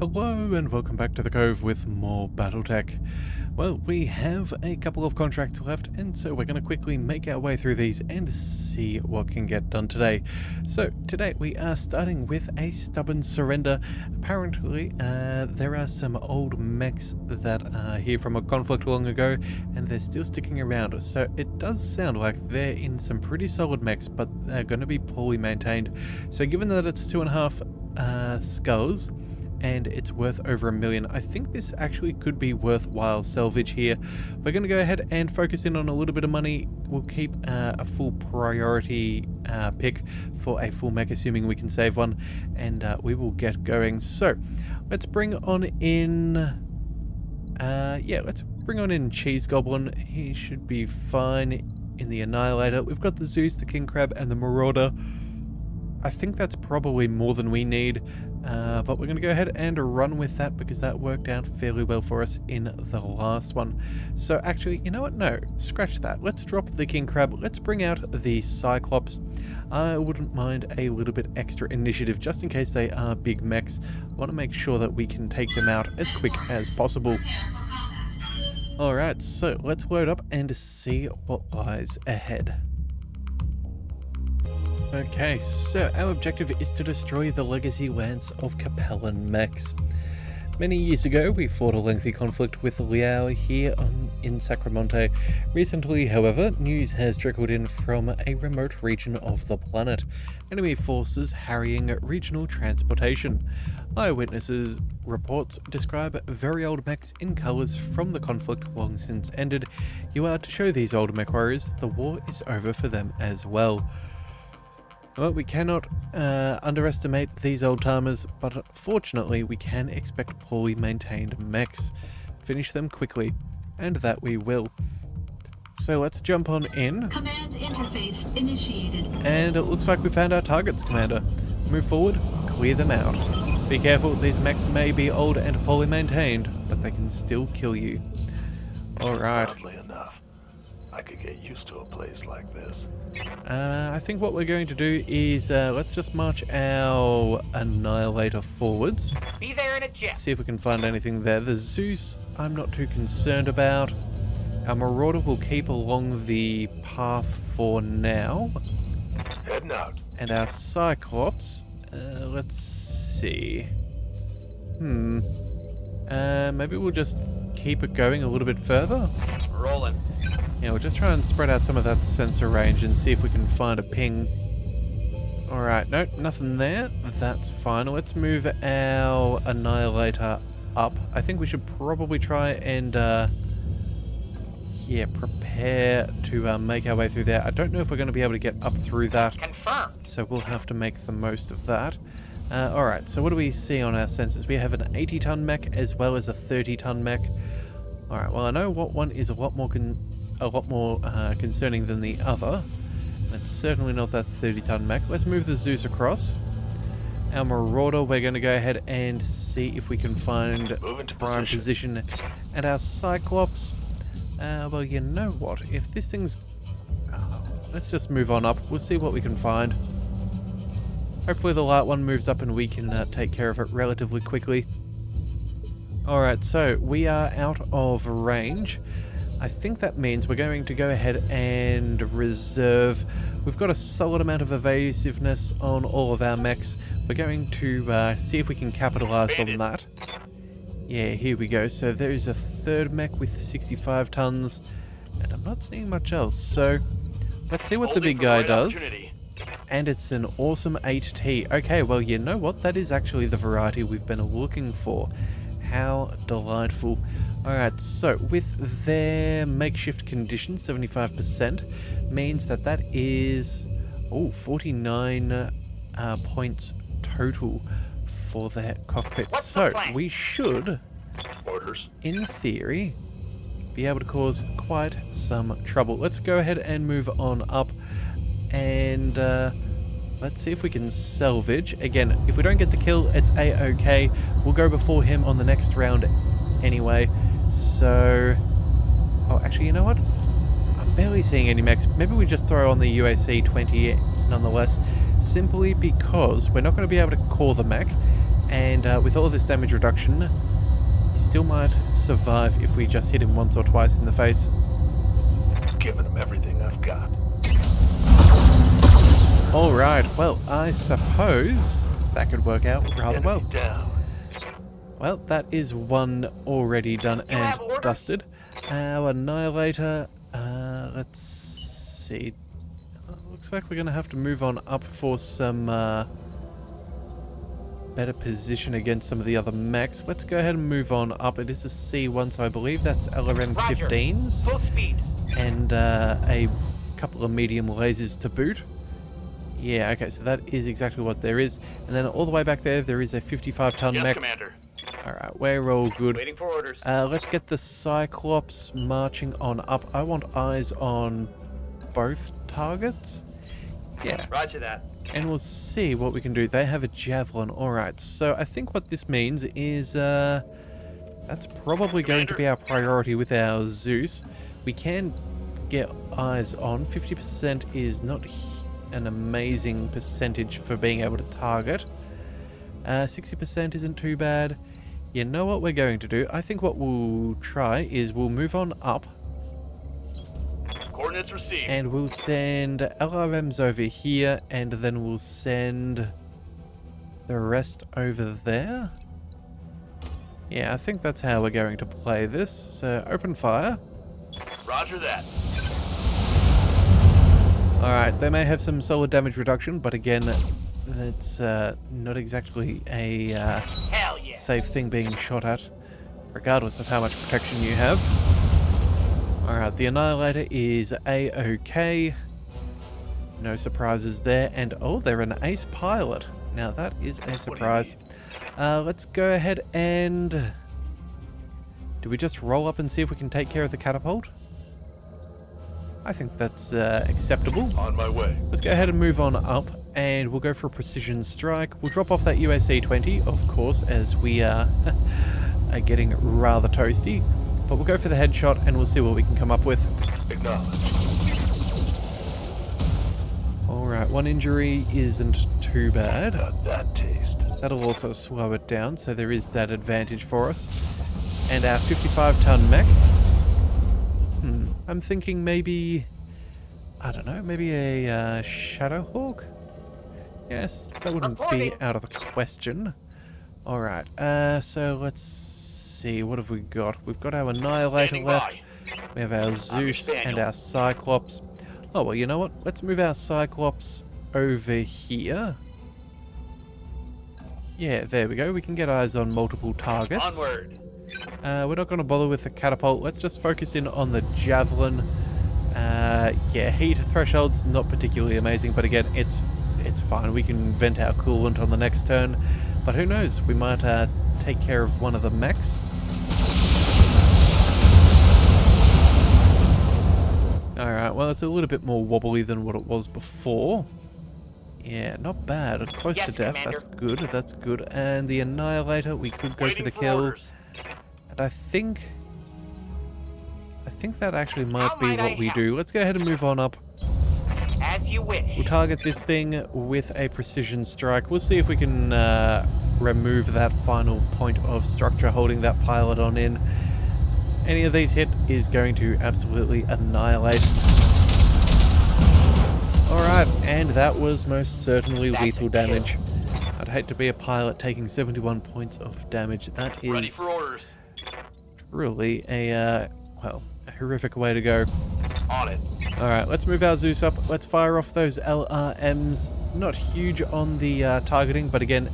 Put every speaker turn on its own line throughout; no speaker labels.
Hello and welcome back to the Cove with more BattleTech. Well, we have a couple of contracts left, and so we're going to quickly make our way through these and see what can get done today. So today we are starting with a stubborn surrender. Apparently there are some old mechs that are here from a conflict long ago, and they're still sticking around. So it does sound like they're in some pretty solid mechs, but they're going to be poorly maintained. So given that it's 2.5 skulls, and it's worth over $1 million. I think this actually could be worthwhile salvage here. We're going to go ahead and focus in on a little bit of money. We'll keep a full priority pick for a full mech, assuming we can save one, and we will get going. So let's bring on in let's bring on in Cheese Goblin. He should be fine in the Annihilator. We've got the Zeus, the King Crab, and the Marauder. I think that's probably more than we need, but we're going to go ahead and run with that because that worked out fairly well for us in the last one. So actually, you know what? No, scratch that. Let's drop the King Crab. Let's bring out the Cyclops. I wouldn't mind a little bit extra initiative just in case they are big mechs. I want to make sure that we can take them out as quick as possible. Alright, so let's load up and see what lies ahead. Okay, so our objective is to destroy the legacy lands of Capellan mechs. Many years ago, we fought a lengthy conflict with Liao here in Sacramonte. Recently, however, news has trickled in from a remote region of the planet. Enemy forces harrying regional transportation. Eyewitnesses reports describe very old mechs in colours from the conflict long since ended. You are to show these old mech warriors the war is over for them as well. Well, we cannot underestimate these old timers, but fortunately we can expect poorly maintained mechs. Finish them quickly, and that we will. So let's jump on in.
Command interface initiated.
And it looks like we found our targets, Commander. Move forward, clear them out. Be careful, these mechs may be old and poorly maintained, but they can still kill you. Alright.
Oddly enough, I could get used to a place like this.
I think what we're going to do is let's just march our Annihilator forwards.
Be there in a jet.
See if we can find anything there. The Zeus, I'm not too concerned about. Our Marauder will keep along the path for now.
Heading out.
And our Cyclops, let's see. Maybe we'll just keep it going a little bit further.
Rolling.
Yeah, we'll just try and spread out some of that sensor range and see if we can find a ping. Alright, no, nothing there. That's fine. Let's move our Annihilator up. I think we should probably try and, prepare to make our way through there. I don't know if we're going to be able to get up through that.
Confirmed.
So we'll have to make the most of that. Alright, so what do we see on our sensors? We have an 80-ton mech as well as a 30-ton mech. Alright, well I know what one is a lot more concerning than the other. It's certainly not that 30-ton mech. Let's move the Zeus across. Our Marauder, we're going to go ahead and see if we can find prime position. And our Cyclops, well, you know what? If this thing's... let's just move on up. We'll see what we can find. Hopefully the light one moves up and we can take care of it relatively quickly. Alright, so we are out of range. I think that means we're going to go ahead and reserve. We've got a solid amount of evasiveness on all of our mechs. We're going to see if we can capitalize on that. Yeah, here we go. So there's a third mech with 65 tons, and I'm not seeing much else. So let's see what the big guy does. And it's an awesome 8T. Okay, well, you know what? That is actually the variety we've been looking for. How delightful. Alright, so with their makeshift condition, 75%, means that that is 49 points total for their cockpit. So we should, in theory, be able to cause quite some trouble. Let's go ahead and move on up and let's see if we can salvage. Again, if we don't get the kill, it's a-okay. We'll go before him on the next round anyway. So... oh, actually, you know what? I'm barely seeing any mechs. Maybe we just throw on the UAC-20 nonetheless, simply because we're not going to be able to call the mech, And with all this damage reduction, he still might survive if we just hit him once or twice in the face.
Giving him everything I've got.
Alright, well, I suppose that could work out rather
Enemy
well.
down.
Well, that is one already done and dusted. Our Annihilator, let's see. Looks like we're going to have to move on up for some better position against some of the other mechs. Let's go ahead and move on up. It is a C1, so I believe that's LRM-15s.
Full speed.
And a couple of medium lasers to boot. Yeah, okay, so that is exactly what there is. And then all the way back there is a 55-ton
Yes,
mech.
Commander.
Alright, we're all good.
Waiting for orders.
Let's get the Cyclops marching on up. I want eyes on both targets. Yeah,
Roger that.
and we'll see what we can do. They have a javelin. Alright, so I think what this means is that's probably going to be our priority with our Zeus. We can get eyes on. 50% is not an amazing percentage for being able to target. 60% isn't too bad. You know what we're going to do? I think what we'll try is we'll move on up
Coordinates received.
and we'll send LRMs over here and then we'll send the rest over there. Yeah, I think that's how we're going to play this. So open fire.
Roger that.
Alright, they may have some solid damage reduction, but again, that's not exactly a
Hell yeah.
safe thing being shot at, regardless of how much protection you have. Alright, the Annihilator is A-OK. No surprises there, and oh, they're an ace pilot. Now that is a surprise. Let's go ahead and... do we just roll up and see if we can take care of the catapult? I think that's acceptable.
On my way.
Let's go ahead and move on up, and we'll go for a precision strike. We'll drop off that UAC-20, of course, as we are getting rather toasty. But we'll go for the headshot, and we'll see what we can come up with.
Acknowledged.
Alright, one injury isn't too bad.
Got that taste.
That'll also slow it down, so there is that advantage for us. And our 55-ton mech. I'm thinking maybe... I don't know, maybe a Shadowhawk? Yes, that wouldn't be out of the question. Alright, so let's see, what have we got? We've got our Annihilator
Standing
left.
by.
We have our Zeus and our Cyclops. Oh, well, you know what? Let's move our Cyclops over here. Yeah, there we go. We can get eyes on multiple targets.
Onward.
We're not going to bother with the catapult. Let's just focus in on the javelin. Yeah, heat threshold's not particularly amazing, but again, it's fine. We can vent our coolant on the next turn. But who knows? We might take care of one of the mechs. Alright, well, it's a little bit more wobbly than what it was before. Yeah, not bad. Close
Yes,
to death.
Commander.
That's good. That's good. And the Annihilator, we could go for the kill. And I think that actually might be what we do. Let's go ahead and move on up.
As you wish.
We'll target this thing with a precision strike. We'll see if we can remove that final point of structure holding that pilot on in. Any of these hit is going to absolutely annihilate. Alright, and that was most certainly lethal damage. I'd hate to be a pilot taking 71 points of damage. That
Ready
is
for orders.
truly a, well, a horrific way to go.
On it.
Alright, let's move our Zeus up. Let's fire off those LRMs. Not huge on the targeting, but again,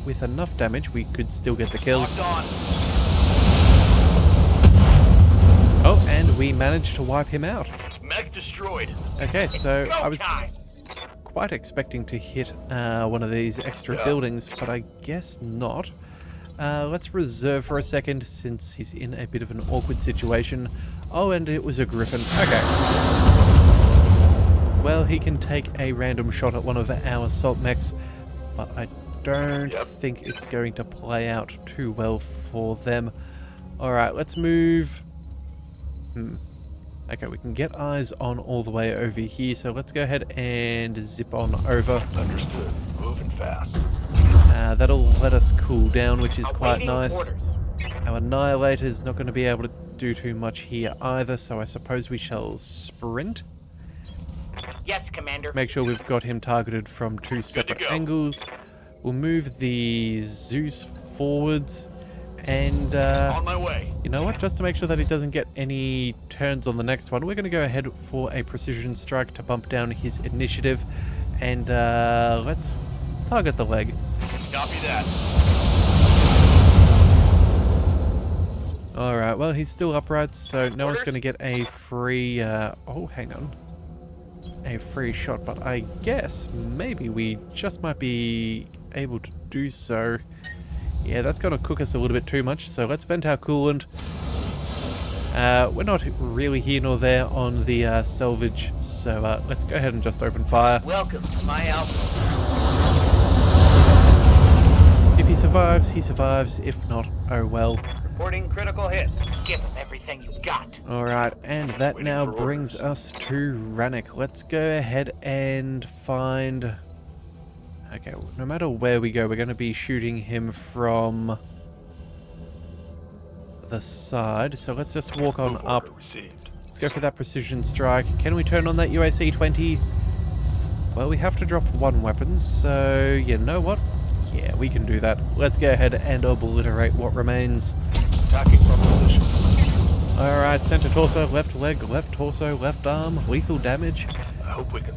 with enough damage, we could still get the kill.
Locked on.
Oh, and we managed to wipe him out.
Mech destroyed.
Okay, so
Go
I was
time.
quite expecting to hit one of these extra buildings, but I guess not. Let's reserve for a second since he's in a bit of an awkward situation. Oh, and it was a Griffin. Okay. Well, he can take a random shot at one of our assault mechs, but I don't think it's going to play out too well for them. Alright, let's move. Okay, we can get eyes on all the way over here, so let's go ahead and zip on over.
Understood. Moving fast.
That'll let us cool down, which is quite
Awaiting
nice.
orders.
Our Annihilator's not going to be able to do too much here either, so I suppose we shall sprint.
Yes, Commander.
Make sure we've got him targeted from two separate
go.
angles. We'll move the Zeus forwards, and
On my way.
you know what? Just to make sure that he doesn't get any turns on the next one, we're going to go ahead for a precision strike to bump down his initiative, and let's target the leg.
Copy that.
Alright, well, he's still upright, so no one's going to get a free... oh, hang on. A free shot, but I guess maybe we just might be able to do so. Yeah, that's going to cook us a little bit too much, so let's vent our coolant. We're not really here nor there on the salvage, so let's go ahead and just open fire.
Welcome to my alpha.
If he survives, he survives. If not, oh well.
Reporting critical hits. Give him everything you got.
Alright, and that now brings us to Rannick. Let's go ahead and find... Okay, no matter where we go, we're going to be shooting him from the side. So let's just walk on up.
Received.
Let's go for that precision strike. Can we turn on that UAC-20? Well, we have to drop one weapon, so you know what? Yeah, we can do that. Let's go ahead and obliterate what remains.
Attacking from position.
Alright, center torso, left leg, left torso, left arm, lethal damage.
I hope we can.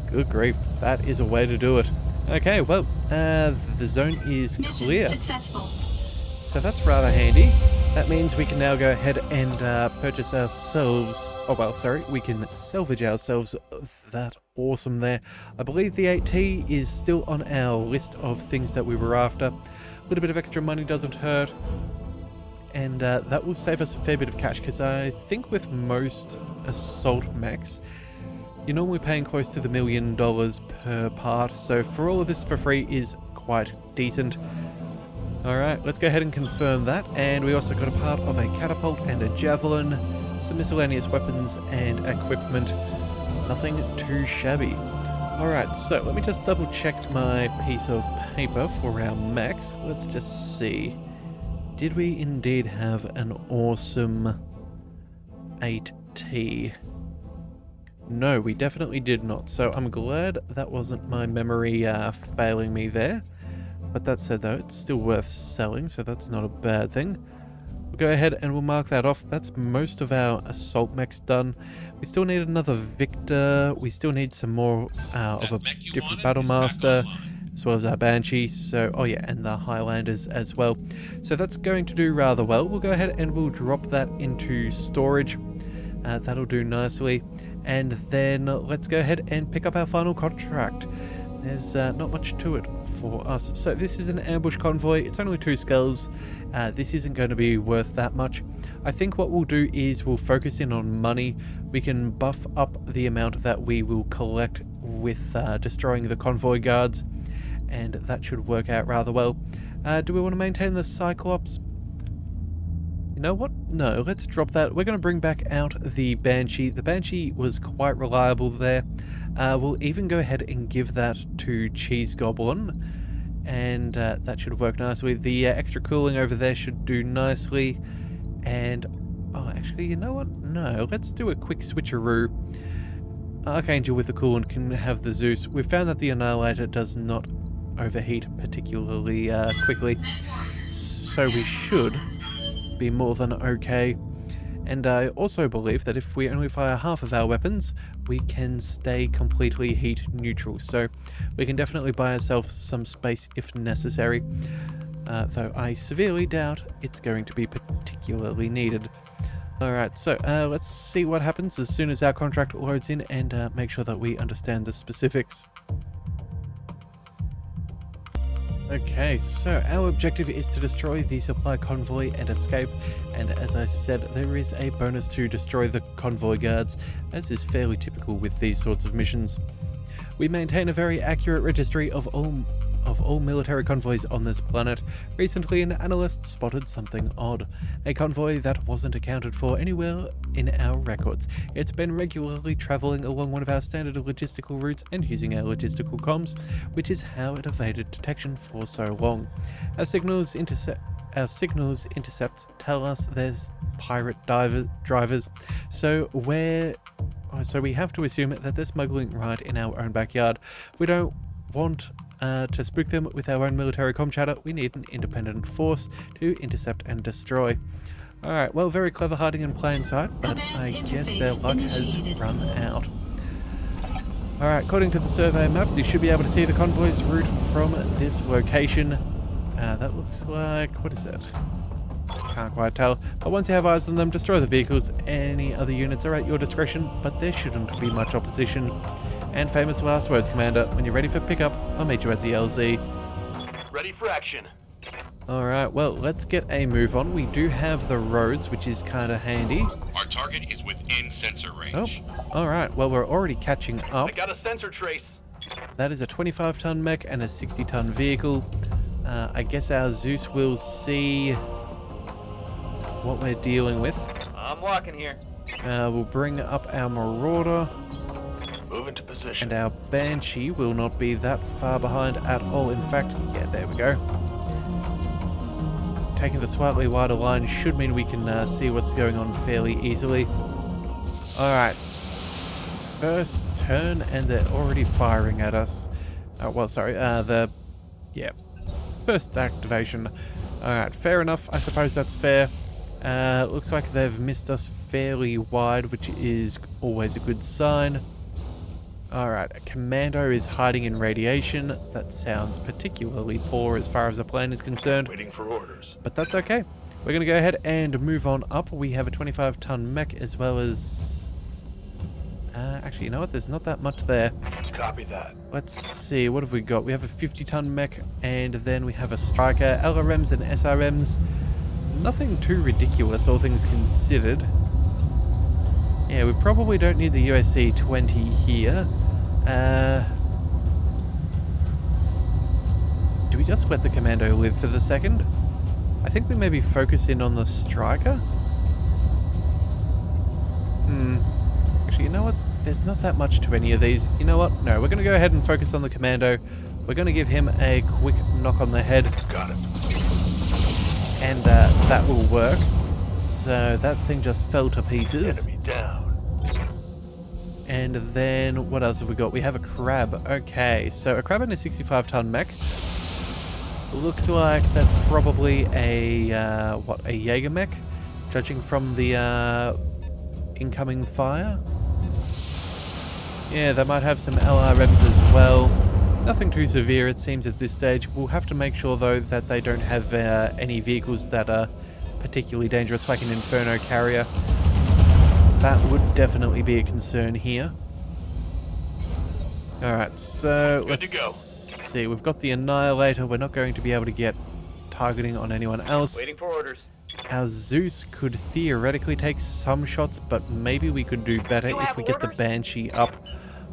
Good grief, that is a way to do it. Okay, well, the zone is
Mission
clear,
successful.
so that's rather handy. That means we can now go ahead and purchase ourselves, oh well, sorry, we can salvage ourselves that awesome there. I believe the 8T is still on our list of things that we were after. A little bit of extra money doesn't hurt. And that will save us a fair bit of cash, because I think with most assault mechs, you're normally paying close to the $1 million per part, so for all of this for free is quite decent. Alright, let's go ahead and confirm that, and we also got a part of a catapult and a javelin, some miscellaneous weapons and equipment. Nothing too shabby. Alright, so let me just double check my piece of paper for our mechs. Let's just see. Did we indeed have an awesome 8T? No, we definitely did not. So I'm glad that wasn't my memory failing me there. But that said though, it's still worth selling, so that's not a bad thing. We'll go ahead and we'll mark that off. That's most of our assault mechs done. We still need another Victor. We still need some more of a different Battle Master, as well as our Banshee, so, oh yeah, and the Highlanders as well. So that's going to do rather well. We'll go ahead and we'll drop that into storage. That'll do nicely. And then let's go ahead and pick up our final contract. There's not much to it for us. So this is an ambush convoy. It's only 2 skulls. This isn't going to be worth that much. I think what we'll do is we'll focus in on money. We can buff up the amount that we will collect with destroying the convoy guards, and that should work out rather well. Do we want to maintain the Cyclops? You know what? No, let's drop that. We're going to bring back out the Banshee. The Banshee was quite reliable there. We'll even go ahead and give that to Cheese Goblin, and that should work nicely. The extra cooling over there should do nicely. And, oh, actually, you know what? No, let's do a quick switcheroo. Archangel with the coolant can have the Zeus. We've found that the Annihilator does not overheat particularly quickly, so we should be more than okay. And I also believe that if we only fire half of our weapons, we can stay completely heat neutral, so we can definitely buy ourselves some space if necessary, though I severely doubt it's going to be particularly needed. Alright, so let's see what happens as soon as our contract loads in, and make sure that we understand the specifics. Okay, so our objective is to destroy the supply convoy and escape, and as I said, there is a bonus to destroy the convoy guards, as is fairly typical with these sorts of missions. We maintain a very accurate registry of all of all military convoys on this planet, recently an analyst spotted something odd. A convoy that wasn't accounted for anywhere in our records. It's been regularly travelling along one of our standard logistical routes and using our logistical comms, which is how it evaded detection for so long. Our signals intercepts tell us there's pirate drivers, so we have to assume that they're smuggling right in our own backyard. We don't want to spook them with our own military comm chatter. We need an independent force to intercept and destroy. Alright, well, very clever hiding in plain sight, but I guess their luck has run out. Alright, according to the survey maps, you should be able to see the convoy's route from this location. That looks like... what is that? Can't quite tell. But once you have eyes on them, destroy the vehicles. Any other units are at your discretion, but there shouldn't be much opposition. And famous last words, Commander. When you're ready for pickup, I'll meet you at the LZ.
Ready for action.
Alright, well, let's get a move on. We do have the roads, which is kind of handy.
Our target is within sensor range.
Oh, alright. Well, we're already catching up.
I got a sensor trace.
That is a 25-ton mech and a 60-ton vehicle. I guess our Zeus will see what we're dealing with.
I'm walking here.
We'll bring up our Marauder.
Move into position.
And our Banshee will not be that far behind at all. In fact, yeah, there we go. Taking the slightly wider line should mean we can see what's going on fairly easily. Alright. First turn, and they're already firing at us. Well, sorry, first activation. Alright, fair enough. I suppose that's fair. Looks like they've missed us fairly wide, which is always a good sign. Alright, a commando is hiding in radiation. That sounds particularly poor as far as the plane is concerned.
Waiting for orders.
But that's okay. We're going to go ahead and move on up. We have a 25-ton mech as well as... actually, you know what? There's not that much there.
Copy that.
Let's see. What have we got? We have a 50-ton mech, and then we have a striker, LRMs and SRMs. Nothing too ridiculous, all things considered. Yeah, we probably don't need the USC-20 here. Do we just let the commando live for the second? I think we maybe focus in on the striker. Actually, you know what? There's not that much to any of these. You know what? No, we're going to go ahead and focus on the commando. We're going to give him a quick knock on the head.
Got it.
And that will work. So that thing just fell to pieces.
Enemy down.
And then what else have we got? We have a crab. Okay, so a crab and a 65-ton mech. Looks like that's probably a a Jaeger mech, judging from the incoming fire. Yeah, they might have some LRMs as well. Nothing too severe, it seems, at this stage. We'll have to make sure, though, that they don't have any vehicles that are particularly dangerous, like an Inferno carrier. That would definitely be a concern here. Alright, so let's see. We've got the Annihilator. We're not going to be able to get targeting on anyone else.
Waiting for orders.
Our Zeus could theoretically take some shots, but maybe we could do better if we get the Banshee up.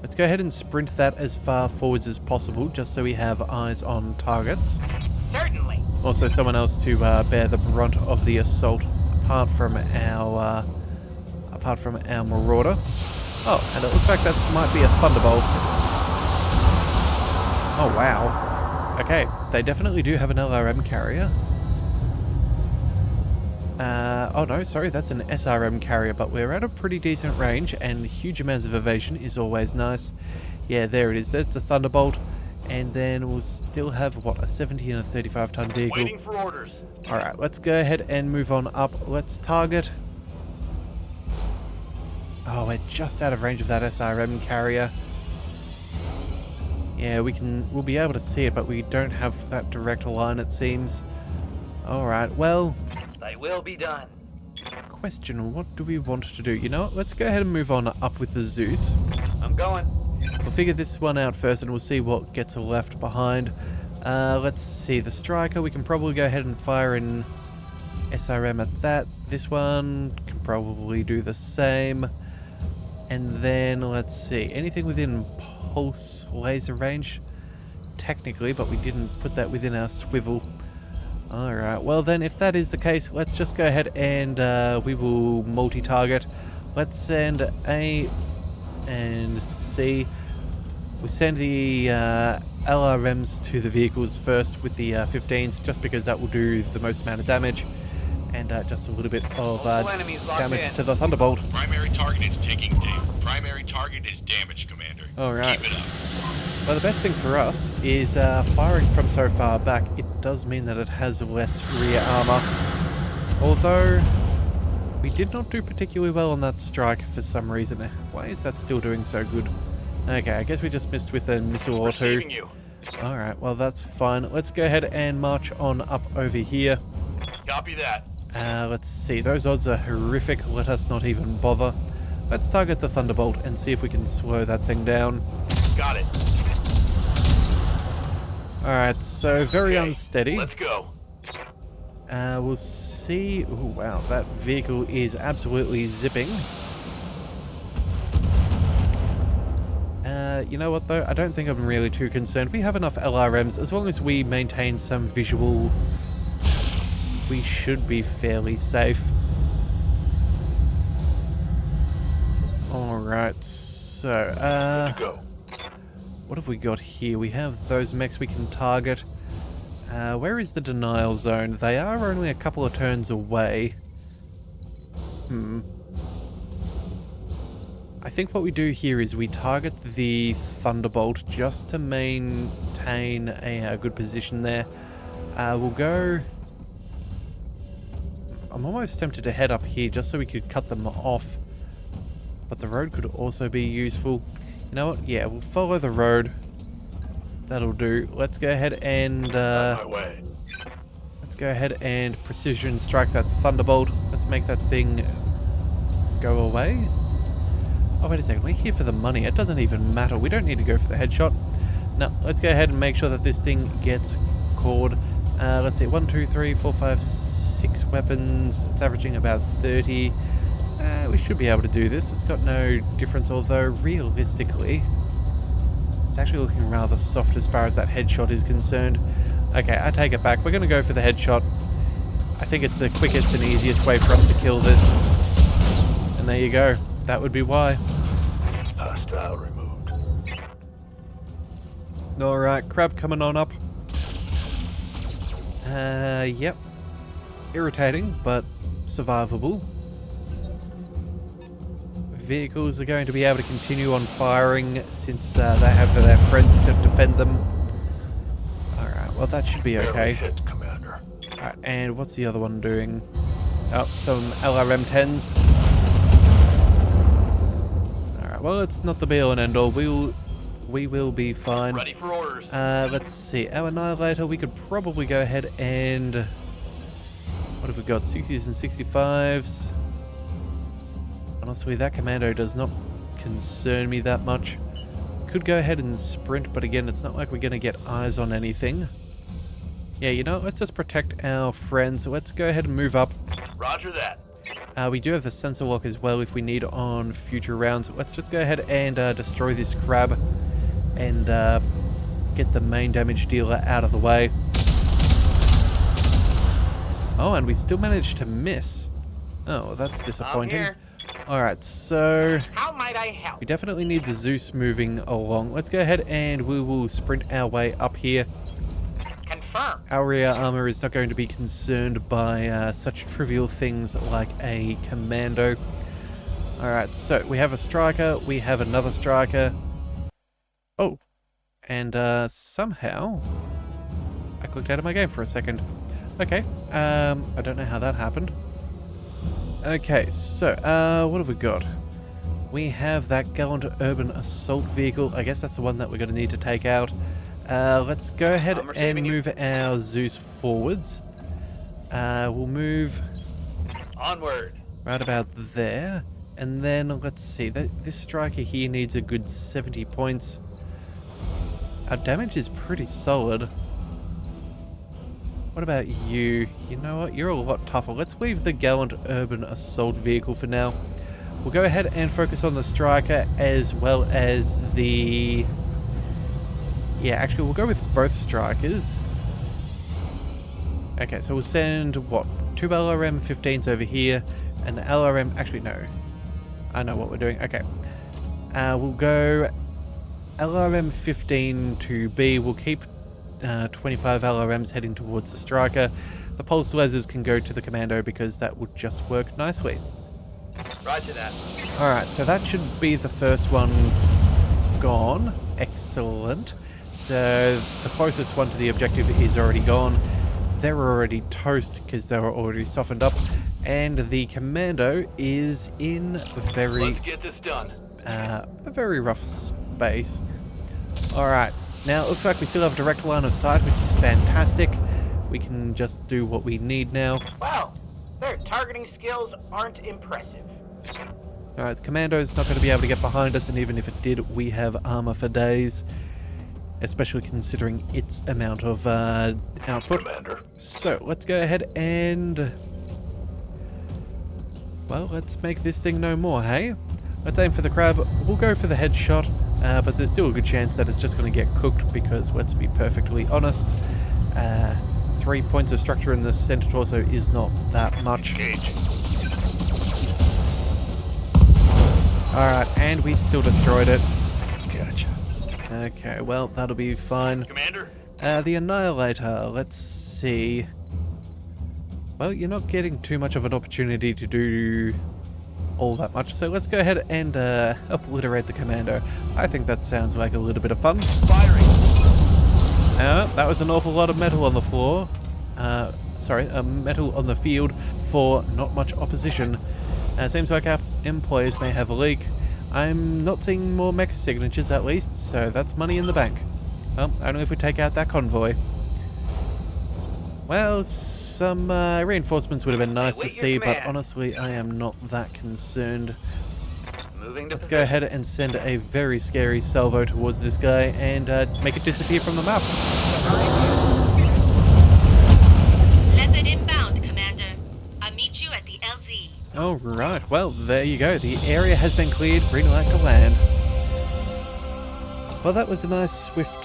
Let's go ahead and sprint that as far forwards as possible, just so we have eyes on targets.
Certainly.
Also, someone else to bear the brunt of the assault, apart from our Marauder. Oh, and it looks like that might be a Thunderbolt. Oh wow. Okay, they definitely do have an LRM carrier. Oh no, sorry, that's an SRM carrier, but we're at a pretty decent range, and huge amounts of evasion is always nice. Yeah, there it is. That's a Thunderbolt. And then we'll still have, what, a 70 and a 35-ton vehicle.
Waiting for orders.
Alright, let's go ahead and move on up. Let's target. Oh, we're just out of range of that SRM carrier. Yeah, we'll be able to see it, but we don't have that direct line, it seems. Alright, well...
They will be done.
Question, what do we want to do? You know what, let's go ahead and move on up with the Zeus.
I'm going.
We'll figure this one out first, and we'll see what gets left behind. Let's see, the striker, we can probably go ahead and fire in SRM at that. This one can probably do the same. And then, let's see, anything within pulse laser range? technically, but we didn't put that within our swivel. Alright, well then, if that is the case, let's just go ahead and we will multi-target. Let's send A and C. We'll send the LRMs to the vehicles first with the 15s, just because that will do the most amount of damage. And just a little bit of damage to the Thunderbolt.
Primary target is taking damage. Primary target is damaged, Commander.
Alright.
Keep it up.
Well, the best thing for us is firing from so far back. It does mean that it has less rear armor. Although, we did not do particularly well on that strike for some reason. Why is that still doing so good? Okay, I guess we just missed with a missile or two. Alright, well that's fine. Let's go ahead and march on up over here.
Copy that.
Let's see, those odds are horrific. Let us not even bother. Let's target the Thunderbolt and see if we can slow that thing down.
Got it.
Alright, so very
Okay,
unsteady.
Let's go.
We'll see. Oh wow, that vehicle is absolutely zipping. You know what though? I don't think I'm really too concerned. We have enough LRMs. As long as we maintain some visual, we should be fairly safe. Alright, so,
Good to go.
what have we got here? We have those mechs we can target. Where is the denial zone? They are only a couple of turns away. I think what we do here is we target the Thunderbolt just to maintain a good position there. We'll go... I'm almost tempted to head up here just so we could cut them off. But the road could also be useful. You know what? Yeah, we'll follow the road. That'll do. Let's go ahead and...
On my way.
let's go ahead and precision strike that Thunderbolt. Let's make that thing go away. Oh, wait a second. We're here for the money. It doesn't even matter. We don't need to go for the headshot. No, let's go ahead and make sure that this thing gets caught. Let's see. 1, 2, 3, 4, 5, 6 weapons. It's averaging about 30. We should be able to do this. It's got no difference, although realistically, it's actually looking rather soft as far as that headshot is concerned. Okay, I take it back. We're going to go for the headshot. I think it's the quickest and easiest way for us to kill this. And there you go. That would be why.
Hostile removed.
Alright, crab coming on up. Yep. Irritating, but survivable. Vehicles are going to be able to continue on firing since they have their friends to defend them. Alright, well that should be okay.
Hit, Commander.
Alright, and what's the other one doing? Oh, some LRM 10s. Alright, well it's not the be all and end all. We will be fine.
Ready for orders.
Let's see. Our Annihilator, we could probably go ahead and... what have we got? 60s and 65s. Honestly, that commando does not concern me that much. Could go ahead and sprint, but again, it's not like we're going to get eyes on anything. Yeah, you know, let's just protect our friends. So let's go ahead and move up.
Roger that.
We do have the sensor lock as well if we need on future rounds. Let's just go ahead and destroy this crab and get the main damage dealer out of the way. Oh, and we still managed to miss. Oh, that's disappointing.
I'm here.
Alright, so
How might I help?
we definitely need the Zeus moving along. Let's go ahead and we will sprint our way up here.
Confirm.
Our rear armor is not going to be concerned by such trivial things like a commando. Alright, so we have a striker, we have another striker. Oh, and somehow I clicked out of my game for a second. Okay, I don't know how that happened. Okay, so, what have we got? We have that gallant urban assault vehicle. I guess that's the one that we're going to need to take out. Let's go ahead and move our Zeus forwards. We'll move
Onward.
right about there. And then, let's see, this striker here needs a good 70 points. Our damage is pretty solid. What about you? You know what? You're a lot tougher. Let's leave the gallant urban assault vehicle for now. We'll go ahead and focus on the striker as well as the Yeah, actually, we'll go with both strikers. Okay, so we'll send, what, 2 LRM-15s over here, and LRM... Actually, no. I know what we're doing. Okay. We'll go LRM-15 to B. We'll keep 25 LRMs heading towards the striker. The pulse lasers can go to the commando because that would just work nicely.
Roger that.
Alright, so that should be the first one gone. Excellent. So the closest one to the objective is already gone. They're already toast because they were already softened up. And the commando is in
Let's get this done.
a very rough space. Alright, now it looks like we still have direct line of sight, which is fantastic. We can just do what we need now.
Wow, their targeting skills aren't impressive.
Alright, the commando's not going to be able to get behind us, and even if it did, we have armor for days. Especially considering its amount of output.
Commander.
So, let's go ahead and... well, let's make this thing no more, hey? Let's aim for the crab. We'll go for the headshot, but there's still a good chance that it's just going to get cooked because, let's be perfectly honest, 3 points of structure in the center torso is not that much. Alright, and we still destroyed it.
Gotcha.
Okay, well, that'll be fine.
Commander?
The Annihilator, let's see. Well, you're not getting too much of an opportunity to do all that much, so let's go ahead and obliterate the commando. I think that sounds like a little bit of fun.
Firing.
That was an awful lot of metal on the floor. Sorry, metal on the field for not much opposition. Seems like our employees may have a leak. I'm not seeing more mech signatures at least, so that's money in the bank. Well, only if we take out that convoy. Well, some reinforcements would have been nice to
Wait your
see, but
command.
honestly, I am not that concerned.
Moving to
Let's go ahead and send a very scary salvo towards this guy and make it disappear from the map.
Leopard inbound, Commander. I'll meet you at the LZ.
Alright, well, there you go. The area has been cleared. Green light to land. Well, that was a nice, swift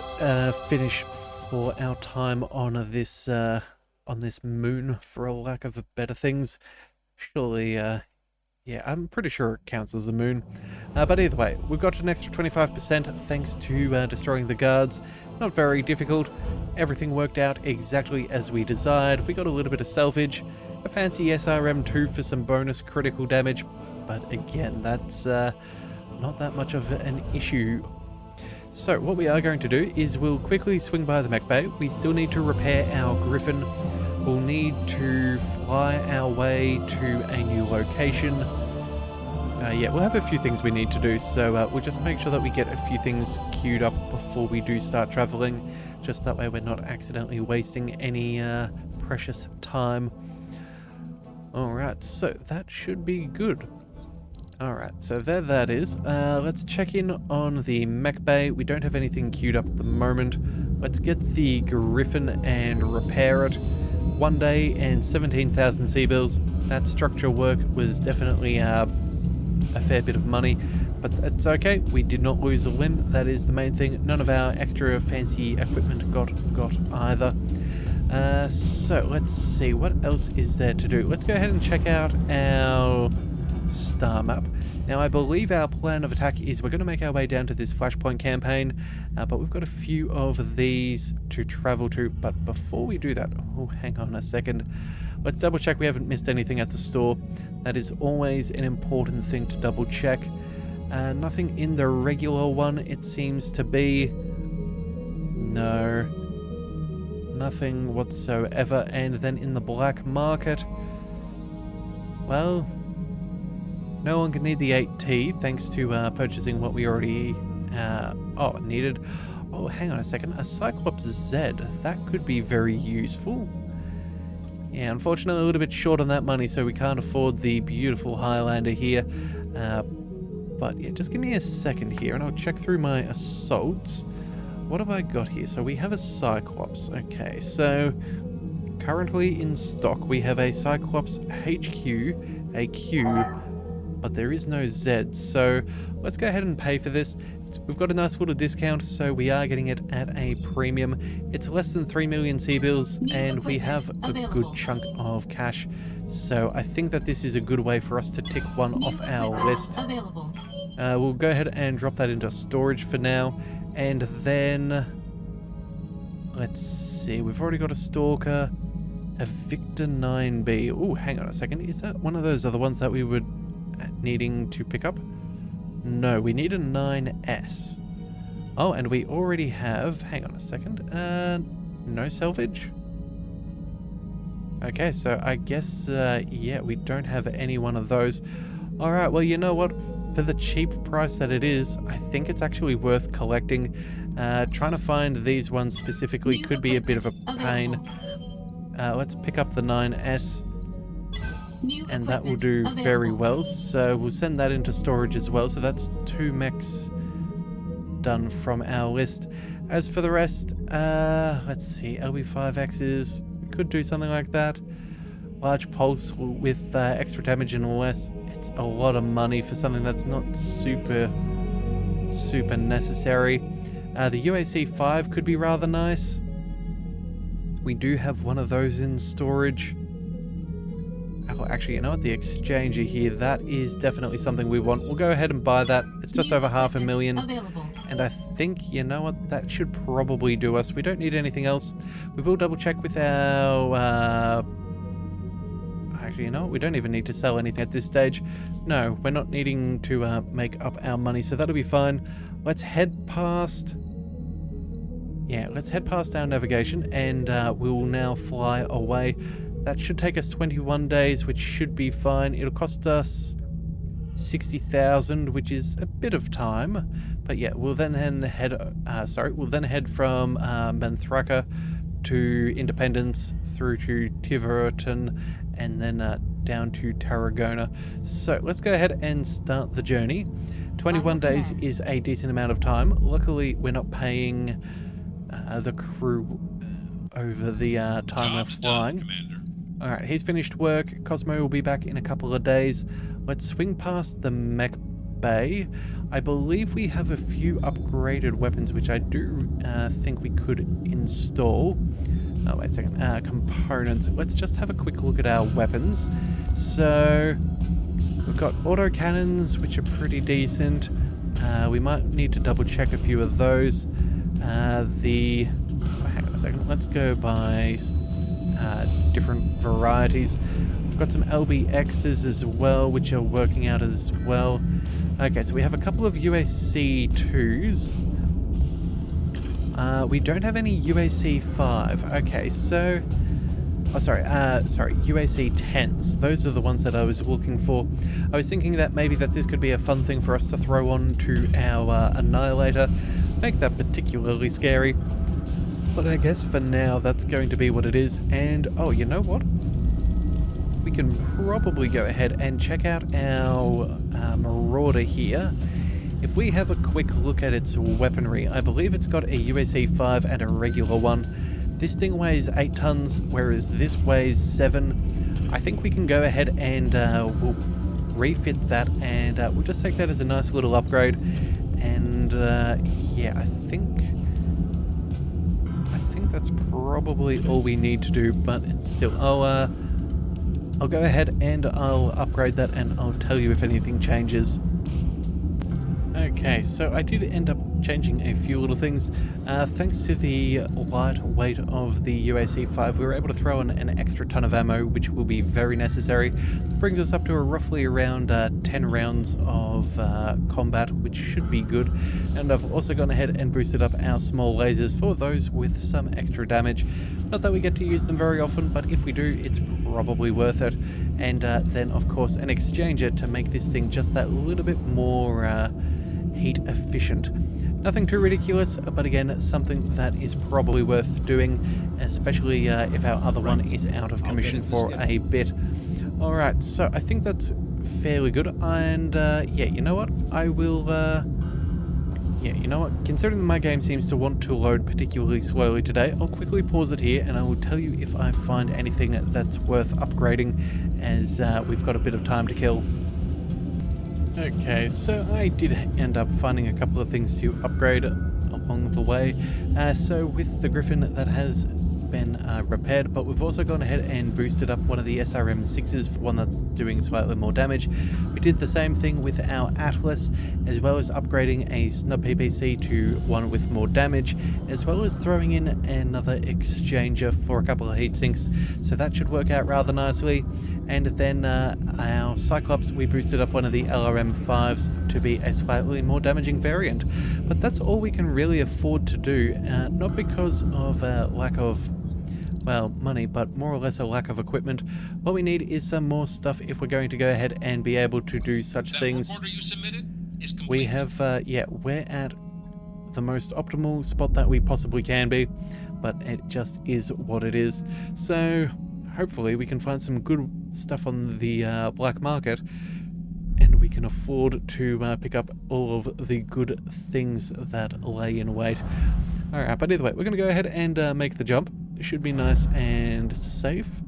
finish for our time on this moon, for a lack of better things. Surely, yeah, I'm pretty sure it counts as a moon. But either way, we've got an extra 25% thanks to destroying the guards. Not very difficult. Everything worked out exactly as we desired. We got a little bit of salvage, a fancy SRM2 for some bonus critical damage, but again, that's not that much of an issue. So what we are going to do is we'll quickly swing by the mech bay. We still need to repair our Griffin. We'll need to fly our way to a new location. Yeah, we'll have a few things we need to do, so we'll just make sure that we get a few things queued up before we do start traveling. Just that way we're not accidentally wasting any precious time. Alright, so that should be good. Alright, so there that is. Let's check in on the mech bay. We don't have anything queued up at the moment. Let's get the Griffin and repair it. 1 day and 17,000 C-bills. That structure work was definitely a fair bit of money, but it's okay. We did not lose a limb. That is the main thing. None of our extra fancy equipment got either. So let's see, what else is there to do? Let's go ahead and check out our star map. Now, I believe our plan of attack is we're going to make our way down to this Flashpoint campaign, but we've got a few of these to travel to. But before we do that, oh, hang on a second. Let's double check we haven't missed anything at the store. That is always an important thing to double check. Nothing in the regular one, it seems to be. No. Nothing whatsoever. And then in the black market, well, no one can need the 8T thanks to purchasing what we already needed. Oh, hang on a second. A Cyclops Z. That could be very useful. Yeah, unfortunately a little bit short on that money, so we can't afford the beautiful Highlander here. But yeah, just give me a second here and I'll check through my assaults. What have I got here? So we have a Cyclops. Okay, so currently in stock we have a Cyclops HQ, a Q, but there is no Z, so let's go ahead and pay for this. We've got a nice little discount, so we are getting it at a premium. It's less than 3 million C-bills, and we have a good chunk of cash. So I think that this is a good way for us to tick one off our list. We'll go ahead and drop that into storage for now, and then let's see, we've already got a Stalker, a Victor 9B. Oh, hang on a second, is that one of those other ones that we were needing to pick up? No, we need a 9S. Oh, and we already have, hang on a second, no salvage? Okay, so I guess, yeah, we don't have any one of those. Alright, well, you know what? For the cheap price that it is, I think it's actually worth collecting. Trying to find these ones specifically could be a bit of a pain. Let's pick up the 9S, and that will do very well. So we'll send that into storage as well. So that's 2 mechs done from our list. As for the rest, let's see, LB5Xs, could do something like that. Large pulse with extra damage and less. It's a lot of money for something that's not super necessary. The UAC-5 could be rather nice. We do have one of those in storage. Oh, actually, you know what? The exchanger here, that is definitely something we want. We'll go ahead and buy that. It's just over 500,000. And I think, you know what? That should probably do us. We don't need anything else. We will double check with our... Actually, you know what? We don't even need to sell anything at this stage. No, we're not needing to make up our money, so that'll be fine. Let's head past... Yeah, let's head past our navigation, and we'll now fly away. That should take us 21 days, which should be fine. It'll cost us 60,000, which is a bit of time. But yeah, we'll then head from Benthraka to Independence, through to Tiverton, and then down to Tarragona. So let's go ahead and start the journey. 21 days is a decent amount of time. Luckily, we're not paying the crew over the time we're flying. Alright, he's finished work. Cosmo will be back in a couple of days. Let's swing past the mech bay. I believe we have a few upgraded weapons, which I do think we could install. Oh, wait a second. Components. Let's just have a quick look at our weapons. So, we've got autocannons, which are pretty decent. We might need to double check a few of those. Hang on a second. Let's go by different varieties. We've got some LBXs as well, which are working out as well. Okay, so we have a couple of UAC-2s. We don't have any UAC-5. Okay, so... Oh, sorry, UAC-10s. Those are the ones that I was looking for. I was thinking that maybe that this could be a fun thing for us to throw on to our Annihilator. Make that particularly scary. But I guess for now, that's going to be what it is. And, oh, you know what? We can probably go ahead and check out our Marauder here. If we have a quick look at its weaponry, I believe it's got a UAC-5 and a regular one. This thing weighs 8 tons, whereas this weighs 7. I think we can go ahead and we'll refit that, and we'll just take that as a nice little upgrade. And yeah, I think that's probably all we need to do, but it's still... I'll go ahead and I'll upgrade that, and I'll tell you if anything changes. Okay, so I did end up changing a few little things. Thanks to the light weight of the UAC-5, we were able to throw in an extra ton of ammo, which will be very necessary. It brings us up to roughly around 10 rounds of combat, which should be good. And I've also gone ahead and boosted up our small lasers for those with some extra damage. Not that we get to use them very often, but if we do, it's probably worth it. And then, of course, an exchanger to make this thing just that little bit more heat efficient. Nothing too ridiculous, but again, something that is probably worth doing, especially if our other one is out of commission for a bit. Alright, so I think that's fairly good, and yeah, you know what? I will, yeah, you know what? Considering my game seems to want to load particularly slowly today, I'll quickly pause it here, and I will tell you if I find anything that's worth upgrading, as we've got a bit of time to kill. Okay, so I did end up finding a couple of things to upgrade along the way. So with the Griffin, that has been repaired, but we've also gone ahead and boosted up one of the SRM-6s for one that's doing slightly more damage. We did the same thing with our Atlas, as well as upgrading a snub PPC to one with more damage, as well as throwing in another exchanger for a couple of heat sinks, so that should work out rather nicely. And then our Cyclops, we boosted up one of the LRM-5s to be a slightly more damaging variant. But that's all we can really afford to do, not because of lack of, well, money, but more or less a lack of equipment. What we need is some more stuff if we're going to go ahead and be able to do such things.
Work order you submitted is complete.
We have, yeah, we're at the most optimal spot that we possibly can be, but it just is what it is. So hopefully we can find some good stuff on the black market, and we can afford to pick up all of the good things that lay in wait. Alright, but either way, we're going to go ahead and make the jump. It should be nice and safe,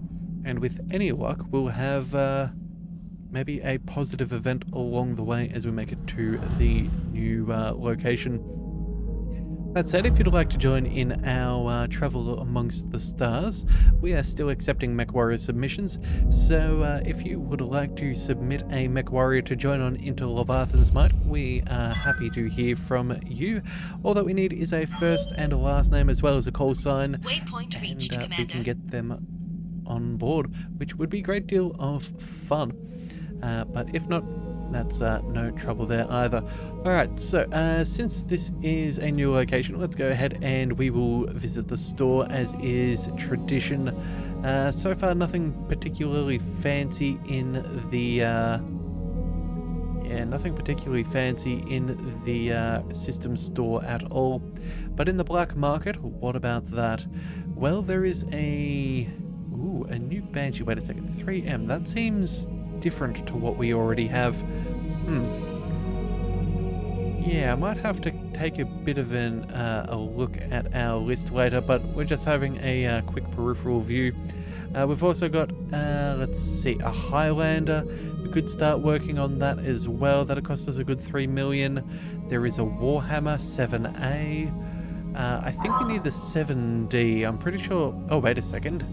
and with any luck we'll have maybe a positive event along the way as we make it to the new location. That said, if you'd like to join in our travel amongst the stars, we are still accepting MechWarrior submissions, so if you would like to submit a MechWarrior to join on into Leviathan's Might, we are happy to hear from you. All that we need is a first and a last name as well as a call sign,
Waypoint reached,
and we
Commander.
can get them on board, which would be a great deal of fun. But if not, that's no trouble there either. Alright, so since this is a new location, let's go ahead and we will visit the store as is tradition. So far nothing particularly fancy in the nothing particularly fancy in the system store at all. But in the black market, what about that? Well, there is a new Banshee. Wait a second, 3M. That seems different to what we already have. Yeah, I might have to take a bit of a look at our list later, but we're just having a quick peripheral view. We've also got, let's see, a Highlander. We could start working on that as well. That'll cost us a good 3 million. There is a Warhammer 7A. I think we need the 7D. I'm pretty sure... Oh, wait a second.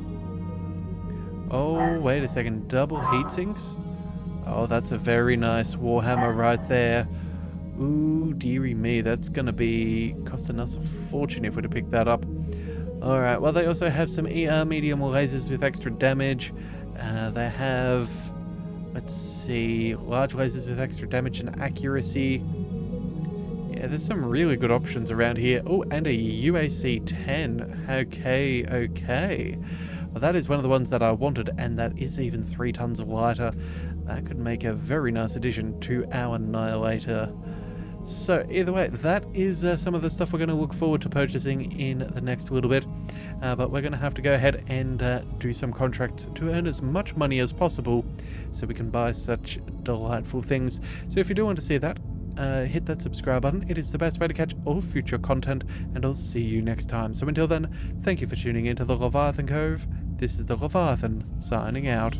Oh, wait a second. Double heat sinks? Oh, that's a very nice Warhammer right there. Ooh, dearie me. That's going to be costing us a fortune if we're to pick that up. Alright, well, they also have some ER medium lasers with extra damage. They have, let's see, large lasers with extra damage and accuracy. Yeah, there's some really good options around here. Oh, and a UAC-10. Okay. Well, that is one of the ones that I wanted, and that is even 3 tons lighter. That could make a very nice addition to our Annihilator. So, either way, that is some of the stuff we're going to look forward to purchasing in the next little bit. But we're going to have to go ahead and do some contracts to earn as much money as possible so we can buy such delightful things. So if you do want to see that, hit that subscribe button. It is the best way to catch all future content, and I'll see you next time. So until then, thank you for tuning in to the Leviathan Cove. This is the Leviathan, signing out.